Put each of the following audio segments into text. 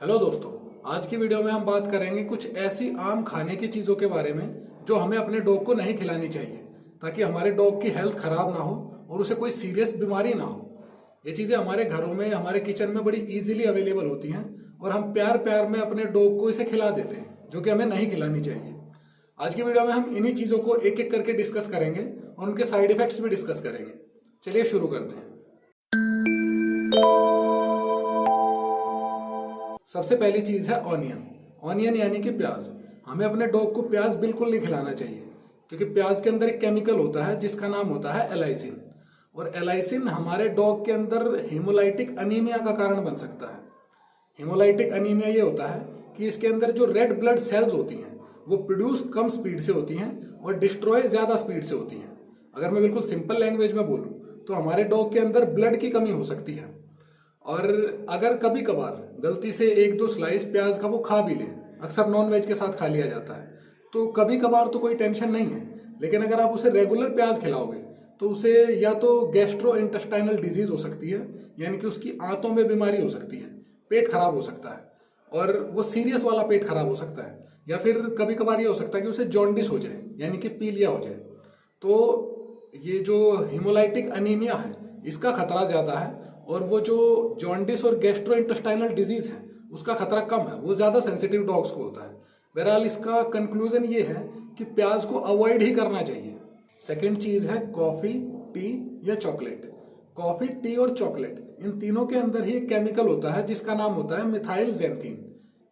Hello दोस्तों, आज की वीडियो में हम बात करेंगे कुछ ऐसी आम खाने की चीज़ों के बारे में जो हमें अपने डॉग को नहीं खिलानी चाहिए ताकि हमारे डॉग की हेल्थ खराब ना हो और उसे कोई सीरियस बीमारी ना हो। ये चीज़ें हमारे घरों में, हमारे किचन में बड़ी इजीली अवेलेबल होती हैं और हम प्यार प्यार में अपने डॉग को इसे खिला देते हैं, जो कि हमें नहीं खिलानी चाहिए। आज की वीडियो में हम इन्हीं चीज़ों को एक एक करके डिस्कस करेंगे और उनके साइड इफेक्ट्स भी डिस्कस करेंगे। चलिए शुरू करते हैं। सबसे पहली चीज़ है ऑनियन। ऑनियन यानी कि प्याज। हमें अपने डॉग को प्याज बिल्कुल नहीं खिलाना चाहिए क्योंकि प्याज के अंदर एक केमिकल होता है जिसका नाम होता है एलाइसिन, और एलाइसिन हमारे डॉग के अंदर हेमोलाइटिक अनीमिया का कारण बन सकता है। हेमोलाइटिक अनीमिया ये होता है कि इसके अंदर जो रेड ब्लड सेल्स होती हैं वो प्रोड्यूस कम स्पीड से होती हैं और डिस्ट्रॉय ज़्यादा स्पीड से होती हैं। अगर मैं बिल्कुल सिंपल लैंग्वेज में बोलूँ तो हमारे डॉग के अंदर ब्लड की कमी हो सकती है, और अगर कभी कभार गलती से एक दो स्लाइस प्याज का वो खा भी ले, अक्सर नॉन वेज के साथ खा लिया जाता है, तो कभी कभार तो कोई टेंशन नहीं है। लेकिन अगर आप उसे रेगुलर प्याज खिलाओगे तो उसे या तो गैस्ट्रो इंटेस्टाइनल डिजीज हो सकती है, यानी कि उसकी आंतों में बीमारी हो सकती है, पेट खराब हो सकता है और वो सीरियस वाला पेट खराब हो सकता है, या फिर कभी कभार ये हो सकता है कि उसे जॉन्डिस हो जाए, यानी कि पीलिया हो जाए। तो ये जो हिमोलाइटिक अनीमिया है इसका खतरा ज़्यादा है, और वो जो जॉन्डिस और गैस्ट्रोइंटेस्टाइनल डिजीज है उसका खतरा कम है, वो ज़्यादा सेंसिटिव डॉग्स को होता है। बहरहाल इसका कंक्लूजन ये है कि प्याज को अवॉइड ही करना चाहिए। सेकंड चीज़ है कॉफ़ी, टी या चॉकलेट। कॉफ़ी, टी और चॉकलेट, इन तीनों के अंदर ही एक केमिकल होता है जिसका नाम होता है मिथाइल ज़ैंथीन।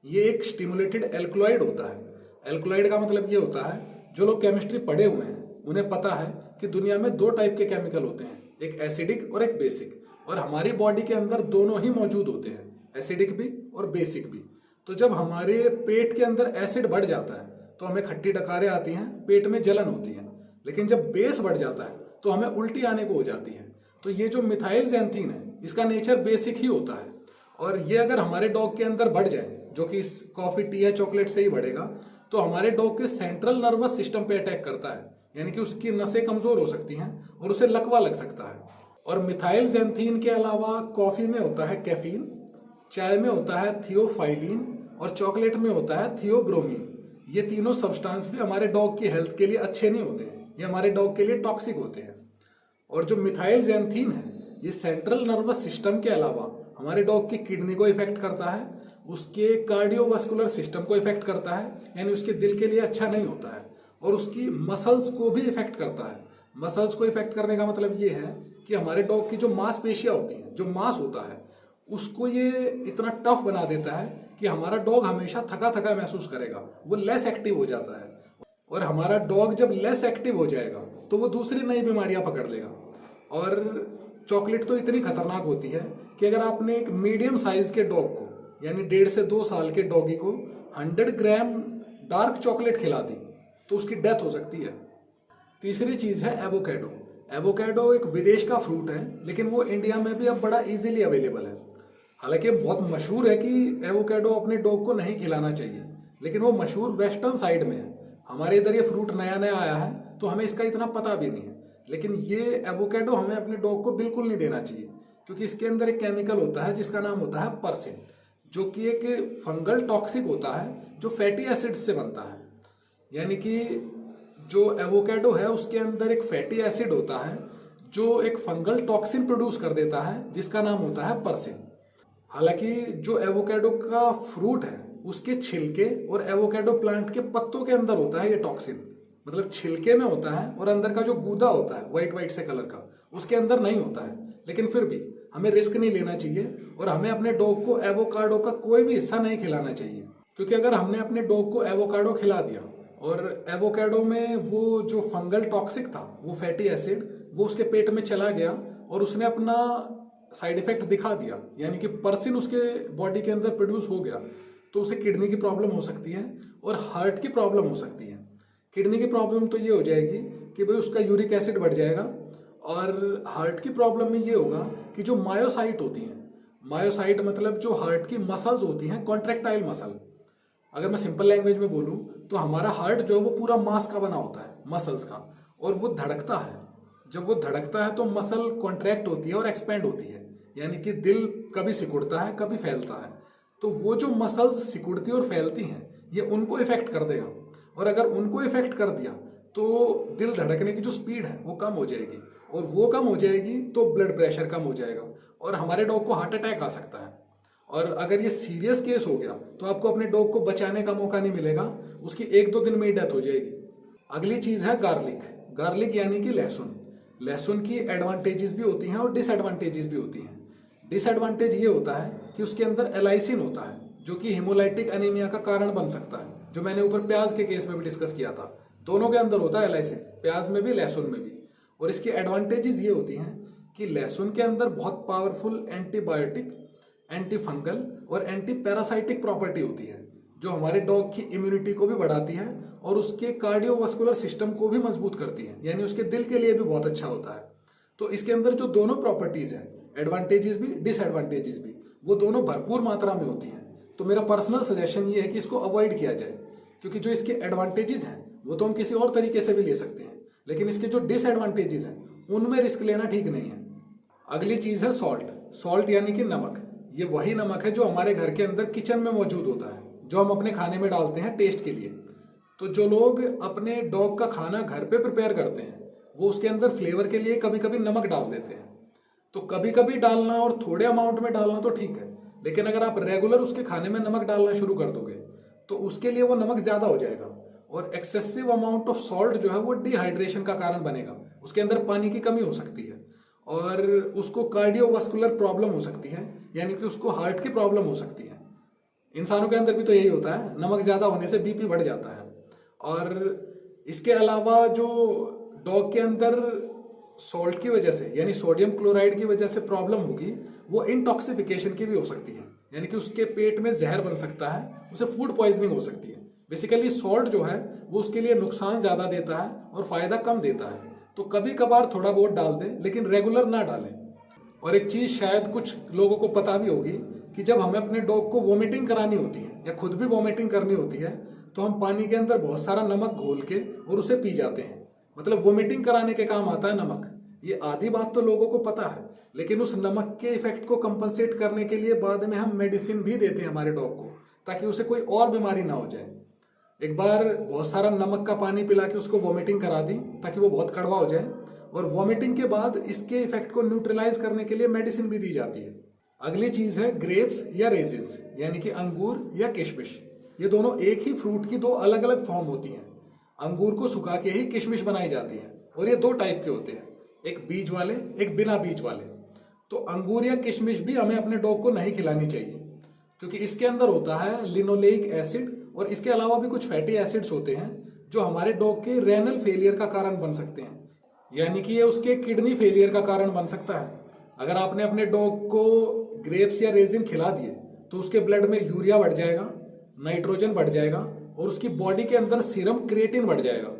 ये एक स्टिमुलेटेड एल्कलॉइड होता है। एल्कलॉइड का मतलब ये होता है, जो लोग केमिस्ट्री पढ़े हुए हैं उन्हें पता है कि दुनिया में दो टाइप के केमिकल होते हैं, एक एसिडिक और एक बेसिक, और हमारी बॉडी के अंदर दोनों ही मौजूद होते हैं, एसिडिक भी और बेसिक भी। तो जब हमारे पेट के अंदर एसिड बढ़ जाता है तो हमें खट्टी डकारें आती हैं, पेट में जलन होती है, लेकिन जब बेस बढ़ जाता है तो हमें उल्टी आने को हो जाती है। तो ये जो मिथाइल ज़ैंथीन है इसका नेचर बेसिक ही होता है, और ये अगर हमारे डॉग के अंदर बढ़ जाए, जो कि इस कॉफ़ी, टी या चॉकलेट से ही बढ़ेगा, तो हमारे डॉग के सेंट्रल नर्वस सिस्टम पे अटैक करता है, यानी कि उसकी नसें कमज़ोर हो सकती हैं और उसे लकवा लग सकता है। और मिथाइल ज़ैंथीन के अलावा कॉफ़ी में होता है कैफीन, चाय में होता है थियोफाइलिन और चॉकलेट में होता है थियोब्रोमीन। ये तीनों सब्सटेंस भी हमारे डॉग की हेल्थ के लिए अच्छे नहीं होते हैं, ये हमारे डॉग के लिए टॉक्सिक होते हैं। और जो मिथाइल ज़ैंथीन है ये सेंट्रल नर्वस सिस्टम के अलावा हमारे डॉग की किडनी को इफेक्ट करता है, उसके कार्डियोवास्कुलर सिस्टम को इफेक्ट करता है, यानी उसके दिल के लिए अच्छा नहीं होता है, और उसकी मसल्स को भी इफेक्ट करता है। मसल्स को इफेक्ट करने का मतलब ये है कि हमारे डॉग की जो मांसपेशियां होती हैं, जो मांस होता है, उसको ये इतना टफ बना देता है कि हमारा डॉग हमेशा थका थका महसूस करेगा, वो लेस एक्टिव हो जाता है। और हमारा डॉग जब लेस एक्टिव हो जाएगा तो वो दूसरी नई बीमारियां पकड़ लेगा। और चॉकलेट तो इतनी खतरनाक होती है कि अगर आपने एक मीडियम साइज के डॉग को, यानी 1.5 से 2 साल के डॉगी को 100 ग्राम डार्क चॉकलेट खिला दी तो उसकी डेथ हो सकती है। तीसरी चीज़ है एवोकेडो। एवोकेडो एक विदेश का फ्रूट है, लेकिन वो इंडिया में भी अब बड़ा इजीली अवेलेबल है। हालांकि बहुत मशहूर है कि एवोकेडो अपने डॉग को नहीं खिलाना चाहिए, लेकिन वो मशहूर वेस्टर्न साइड में है। हमारे इधर ये फ्रूट नया नया आया है तो हमें इसका इतना पता भी नहीं है, लेकिन ये एवोकेडो हमें अपने डॉग को बिल्कुल नहीं देना चाहिए क्योंकि इसके अंदर एक केमिकल होता है जिसका नाम होता है पर्सिन, जो कि एक फंगल टॉक्सिक होता है जो फैटी एसिड से बनता है। यानी कि जो एवोकेडो है उसके अंदर एक फैटी एसिड होता है जो एक फंगल टॉक्सिन प्रोड्यूस कर देता है जिसका नाम होता है पर्सिन। हालांकि जो एवोकेडो का फ्रूट है उसके छिलके और एवोकेडो प्लांट के पत्तों के अंदर होता है ये टॉक्सिन, मतलब छिलके में होता है और अंदर का जो गूदा होता है व्हाइट व्हाइट से कलर का, उसके अंदर नहीं होता है। लेकिन फिर भी हमें रिस्क नहीं लेना चाहिए और हमें अपने डॉग को एवोकाडो का कोई भी हिस्सा नहीं खिलाना चाहिए, क्योंकि अगर हमने अपने डॉग को एवोकाडो खिला दिया और एवोकाडो में वो जो फंगल टॉक्सिक था, वो फैटी एसिड, वो उसके पेट में चला गया और उसने अपना साइड इफेक्ट दिखा दिया, यानी कि पर्सिन उसके बॉडी के अंदर प्रोड्यूस हो गया, तो उसे किडनी की प्रॉब्लम हो सकती है और हार्ट की प्रॉब्लम हो सकती है। किडनी की प्रॉब्लम तो ये हो जाएगी कि भाई उसका यूरिक एसिड बढ़ जाएगा, और हार्ट की प्रॉब्लम में ये होगा कि जो मायोसाइट होती हैं, मायोसाइट मतलब जो हार्ट की मसल्स होती हैं, कॉन्ट्रैक्टाइल मसल, अगर मैं सिंपल लैंग्वेज में बोलूँ तो हमारा हार्ट जो है वो पूरा मांस का बना होता है, मसल्स का, और वो धड़कता है। जब वो धड़कता है तो मसल कॉन्ट्रैक्ट होती है और एक्सपेंड होती है, यानी कि दिल कभी सिकुड़ता है कभी फैलता है। तो वो जो मसल्स सिकुड़ती और फैलती हैं ये उनको इफेक्ट कर देगा, और अगर उनको इफेक्ट कर दिया तो दिल धड़कने की जो स्पीड है वो कम हो जाएगी, और वो कम हो जाएगी तो ब्लड प्रेशर कम हो जाएगा और हमारे डॉग को हार्ट अटैक आ सकता है। और अगर ये सीरियस केस हो गया तो आपको अपने डॉग को बचाने का मौका नहीं मिलेगा, उसकी 1-2 दिन में ही डेथ हो जाएगी। अगली चीज है गार्लिक। गार्लिक यानी कि लहसुन। लहसुन की एडवांटेजेस भी होती हैं और डिसएडवांटेजेस भी होती हैं। डिसएडवांटेज ये होता है कि उसके अंदर एलाइसिन होता है जो कि हिमोलाइटिक एनीमिया का कारण बन सकता है, जो मैंने ऊपर प्याज के केस में भी डिस्कस किया था। दोनों के अंदर होता है एलाइसिन, प्याज में भी लहसुन में भी। और इसकी एडवांटेजेस ये होती हैं कि लहसुन के अंदर बहुत पावरफुल एंटीबायोटिक, एंटी फंगल और एंटी पैरासाइटिक प्रॉपर्टी होती है जो हमारे डॉग की इम्यूनिटी को भी बढ़ाती है और उसके कार्डियोवास्कुलर सिस्टम को भी मजबूत करती है, यानी उसके दिल के लिए भी बहुत अच्छा होता है। तो इसके अंदर जो दोनों प्रॉपर्टीज हैं, एडवांटेजेस भी डिसएडवांटेजेस भी, वो दोनों भरपूर मात्रा में होती हैं। तो मेरा पर्सनल सजेशन ये है कि इसको अवॉइड किया जाए, क्योंकि जो इसके एडवांटेजेस हैं वो तो हम किसी और तरीके से भी ले सकते हैं, लेकिन इसके जो डिसएडवांटेजेस हैं उनमें रिस्क लेना ठीक नहीं है। अगली चीज है सॉल्ट। सॉल्ट यानी कि नमक। ये वही नमक है जो हमारे घर के अंदर किचन में मौजूद होता है, जो हम अपने खाने में डालते हैं टेस्ट के लिए। तो जो लोग अपने डॉग का खाना घर पे प्रिपेयर करते हैं वो उसके अंदर फ्लेवर के लिए कभी कभी नमक डाल देते हैं। तो कभी कभी डालना और थोड़े अमाउंट में डालना तो ठीक है, लेकिन अगर आप रेगुलर उसके खाने में नमक डालना शुरू कर दोगे तो उसके लिए वो नमक ज्यादा हो जाएगा, और एक्सेसिव अमाउंट ऑफ सॉल्ट जो है वो डिहाइड्रेशन का कारण बनेगा। उसके अंदर पानी की कमी हो सकती है और उसको कार्डियोवास्कुलर प्रॉब्लम हो सकती है, यानी कि उसको हार्ट की प्रॉब्लम हो सकती है। इंसानों के अंदर भी तो यही होता है, नमक ज्यादा होने से बीपी बढ़ जाता है। और इसके अलावा जो डॉग के अंदर सॉल्ट की वजह से, यानी सोडियम क्लोराइड की वजह से प्रॉब्लम होगी, वो इंटॉक्सिफिकेशन की भी हो सकती है, यानी कि उसके पेट में जहर बन सकता है, उसे फूड पॉइजनिंग हो सकती है। बेसिकली सॉल्ट जो है वो उसके लिए नुकसान ज्यादा देता है और फायदा कम देता है। तो कभी कभार थोड़ा बहुत डाल दें, लेकिन रेगुलर ना डालें। और एक चीज शायद कुछ लोगों को पता भी होगी कि जब हमें अपने डॉग को वोमिटिंग करानी होती है या खुद भी वोमिटिंग करनी होती है तो हम पानी के अंदर बहुत सारा नमक घोल के और उसे पी जाते हैं। मतलब वोमिटिंग कराने के काम आता है नमक। ये आधी बात तो लोगों को पता है, लेकिन उस नमक के इफेक्ट को कंपनसेट करने के लिए बाद में हम मेडिसिन भी देते हैं हमारे डॉग को, ताकि उसे कोई और बीमारी ना हो जाए। एक बार बहुत सारा नमक का पानी पिला के उसको वोमिटिंग करा दी ताकि वो बहुत कड़वा हो जाए, और वोमिटिंग के बाद इसके इफेक्ट को न्यूट्रलाइज करने के लिए मेडिसिन भी दी जाती है। अगली चीज है ग्रेप्स या रेजिन्स, यानी कि अंगूर या किशमिश। ये दोनों एक ही फ्रूट की दो अलग अलग फॉर्म होती हैं। अंगूर को सुखा के ही किशमिश बनाई जाती है, और ये दो टाइप के होते हैं, एक बीज वाले, एक बिना बीज वाले। तो अंगूर या किशमिश भी हमें अपने डॉग को नहीं खिलानी चाहिए, क्योंकि इसके अंदर होता है लिनोलेइक एसिड, और इसके अलावा भी कुछ फैटी एसिड्स होते हैं जो हमारे डॉग के रेनल फेलियर का कारण बन सकते हैं, यानी कि ये उसके किडनी फेलियर का कारण बन सकता है। अगर आपने अपने डॉग को ग्रेप्स या रेजिन खिला दिए तो उसके ब्लड में यूरिया बढ़ जाएगा, नाइट्रोजन बढ़ जाएगा, और उसकी बॉडी के अंदर सीरम क्रिएटिन बढ़ जाएगा।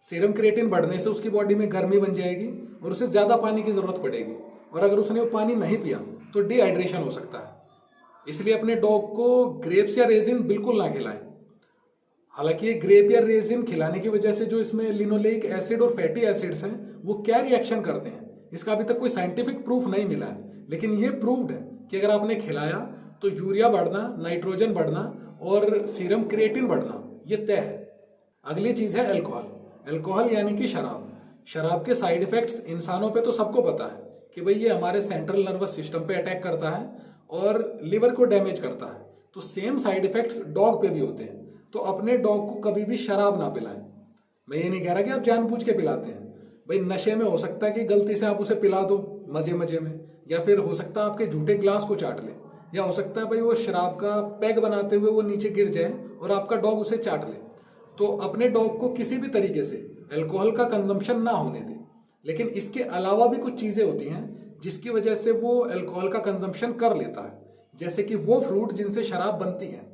सीरम क्रिएटिन बढ़ने से उसकी बॉडी में गर्मी बन जाएगी और उसे ज्यादा पानी की जरूरत पड़ेगी, और अगर उसने वो पानी नहीं पिया तो डिहाइड्रेशन हो सकता है। इसलिए अपने डॉग को ग्रेप्स या रेजिन बिल्कुल ना खिलाएं। हालांकि ये ग्रेप या रेजिन खिलाने की वजह से जो इसमें लिनोलेइक एसिड और फैटी एसिड्स हैं वो क्या रिएक्शन करते हैं, इसका अभी तक कोई साइंटिफिक प्रूफ नहीं मिला है, लेकिन ये प्रूव्ड है कि अगर आपने खिलाया तो यूरिया बढ़ना, नाइट्रोजन बढ़ना और सीरम क्रिएटिन बढ़ना ये तय है। अगली चीज है अल्कोहल। अल्कोहल यानी कि शराब। शराब के साइड इफेक्ट्स इंसानों पे तो सबको पता है कि भाई ये हमारे सेंट्रल नर्वस सिस्टम पे अटैक करता है और लिवर को डैमेज करता है। तो सेम साइड इफेक्ट्स डॉग पे भी होते हैं। तो अपने डॉग को कभी भी शराब ना पिलाएं। मैं ये नहीं कह रहा कि आप जानबूझ के पिलाते हैं, भाई नशे में हो सकता है कि गलती से आप उसे पिला दो मजे मजे में, या फिर हो सकता है आपके झूठे ग्लास को चाट ले, या हो सकता है भाई वो शराब का पैग बनाते हुए वो नीचे गिर जाए और आपका डॉग उसे चाट ले। तो अपने डॉग को किसी भी तरीके से अल्कोहल का कंजम्पशन ना होने दें। लेकिन इसके अलावा भी कुछ चीजें होती हैं जिसकी वजह से वो अल्कोहल का कंजम्पशन कर लेता है, जैसे कि वो फ्रूट जिनसे शराब बनती है,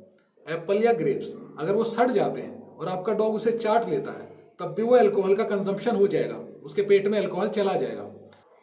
एप्पल या ग्रेप्स, अगर वो सड़ जाते हैं और आपका डॉग उसे चाट लेता है तब भी वो अल्कोहल का कंजम्पशन हो जाएगा, उसके पेट में अल्कोहल चला जाएगा।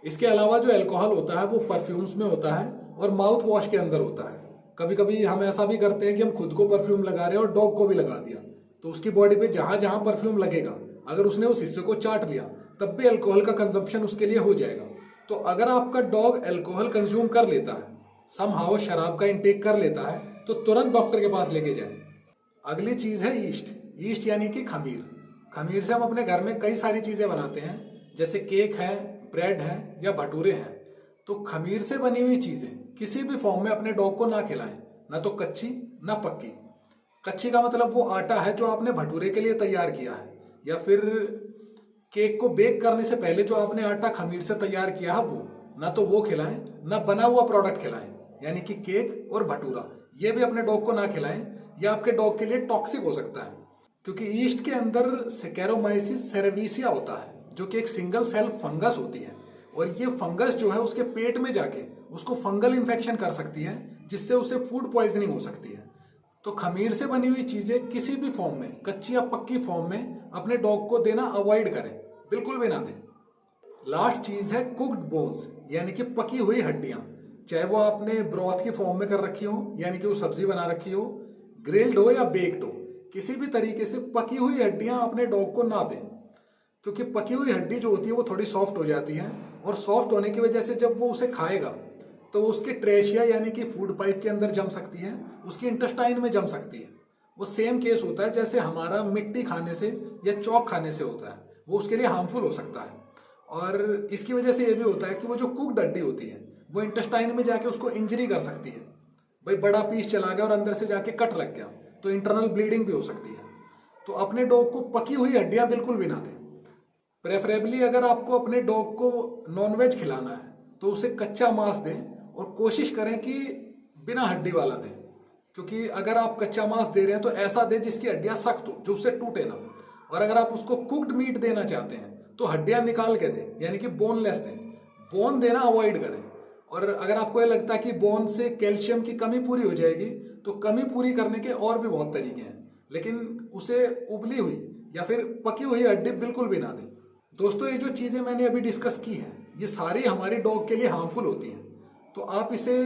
इसके अलावा जो अल्कोहल होता है वो परफ्यूम्स में होता है और माउथ वॉश के अंदर होता है। कभी कभी हम ऐसा भी करते हैं कि हम खुद को परफ्यूम लगा रहे हैं और डॉग को भी लगा दिया, तो उसकी बॉडी पे जहां जहां परफ्यूम लगेगा अगर उसने उस हिस्से को चाट लिया तब भी अल्कोहल का कंजम्पशन उसके लिए हो जाएगा। तो अगर आपका डॉग अल्कोहल कंज्यूम कर लेता है, समहाउ शराब का इंटेक कर लेता है, तो तुरंत डॉक्टर के पास लेके जाएं। अगली चीज है ईस्ट। ईस्ट यानी कि खमीर। खमीर से हम अपने घर में कई सारी चीजें बनाते हैं, जैसे केक है, ब्रेड है या भटूरे हैं। तो खमीर से बनी हुई चीजें किसी भी फॉर्म में अपने डॉग को ना खिलाएं, ना तो कच्ची ना पक्की। कच्ची का मतलब वो आटा है जो आपने भटूरे के लिए तैयार किया है, या फिर केक को बेक करने से पहले जो आपने आटा खमीर से तैयार किया है ना तो वो खिलाएं, ना बना हुआ प्रोडक्ट खिलाएं, यानी कि केक और भटूरा ये भी अपने डॉग को ना खिलाएं, यह आपके डॉग के लिए टॉक्सिक हो सकता है। क्योंकि ईस्ट के अंदर सैकेरोमाइसिस सेरेविसिया होता है, जो कि एक सिंगल सेल फंगस होती है, और ये फंगस जो है उसके पेट में जाके उसको फंगल इन्फेक्शन कर सकती है, जिससे उसे फूड पॉइजनिंग हो सकती है। तो खमीर से बनी हुई चीजें किसी भी फॉर्म में, कच्ची या पक्की फॉर्म में, अपने डॉग को देना अवॉइड करें, बिल्कुल भी ना दें। लास्ट चीज है कुक्ड बोन्स, यानी कि पकी हुई हड्डियां, चाहे वो आपने ब्रॉथ की फॉर्म में कर रखी हो, यानी कि वो सब्जी बना रखी हो, ग्रिल्ड हो या बेक्ड हो, किसी भी तरीके से पकी हुई हड्डियां अपने डॉग को ना दें। क्योंकि पकी हुई हड्डी जो होती है वो थोड़ी सॉफ्ट हो जाती है, और सॉफ्ट होने की वजह से जब वो उसे खाएगा तो उसके ट्रेशिया यानी कि फूड पाइप के अंदर जम सकती है, उसकी इंटेस्टाइन में जम सकती है। वो सेम केस होता है जैसे हमारा मिट्टी खाने से या चौक खाने से होता है, वो उसके लिए हार्मफुल हो सकता है। और इसकी वजह से ये भी होता है कि वो जो कुक्ड हड्डी होती है वो इंटेस्टाइन में जाके उसको इंजरी कर सकती है। भाई बड़ा पीस चला गया और अंदर से जाके कट लग गया तो इंटरनल ब्लीडिंग भी हो सकती है। तो अपने डॉग को पकी हुई हड्डियां बिल्कुल भी ना दें। प्रेफरेबली अगर आपको अपने डॉग को नॉनवेज खिलाना है तो उसे कच्चा मांस दें, और कोशिश करें कि बिना हड्डी वाला दें। क्योंकि अगर आप कच्चा मांस दे रहे हैं तो ऐसा दें जिसकी हड्डियां सख्त हो, जो उससे टूटे ना। और अगर आप उसको कुक्ड मीट देना चाहते हैं तो हड्डियां निकाल के दें, यानी कि बोनलेस दें। बोन देना अवॉइड करें। और अगर आपको ये लगता है कि बोन से कैल्शियम की कमी पूरी हो जाएगी तो कमी पूरी करने के और भी बहुत तरीके हैं, लेकिन उसे उबली हुई या फिर पकी हुई हड्डी बिल्कुल भी ना दें। दोस्तों, ये जो चीज़ें मैंने अभी डिस्कस की हैं ये सारी हमारी डॉग के लिए हार्मफुल होती हैं, तो आप इसे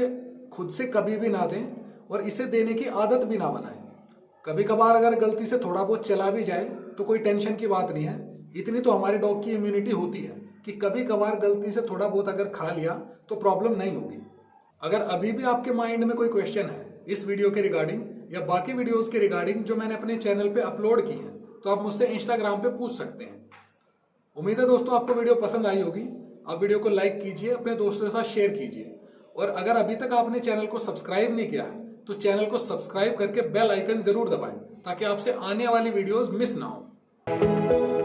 खुद से कभी भी ना दें और इसे देने की आदत भी ना बनाएं। कभी कभार अगर गलती से थोड़ा बहुत चला भी जाए तो कोई टेंशन की बात नहीं है। इतनी तो हमारे डॉग की इम्यूनिटी होती है कि कभी कभार गलती से थोड़ा बहुत अगर खा लिया तो प्रॉब्लम नहीं होगी। अगर अभी भी आपके माइंड में कोई क्वेश्चन है इस वीडियो के रिगार्डिंग या बाकी वीडियोस के रिगार्डिंग जो मैंने अपने चैनल पे अपलोड की हैं, तो आप मुझसे इंस्टाग्राम पे पूछ सकते हैं। उम्मीद है दोस्तों आपको वीडियो पसंद आई होगी। आप वीडियो को लाइक कीजिए, अपने दोस्तों के साथ शेयर कीजिए, और अगर अभी तक आपने चैनल को सब्सक्राइब नहीं किया है तो चैनल को सब्सक्राइब करके बेल आइकन जरूर दबाएं, ताकि आपसे आने वाली वीडियोस मिस ना हो।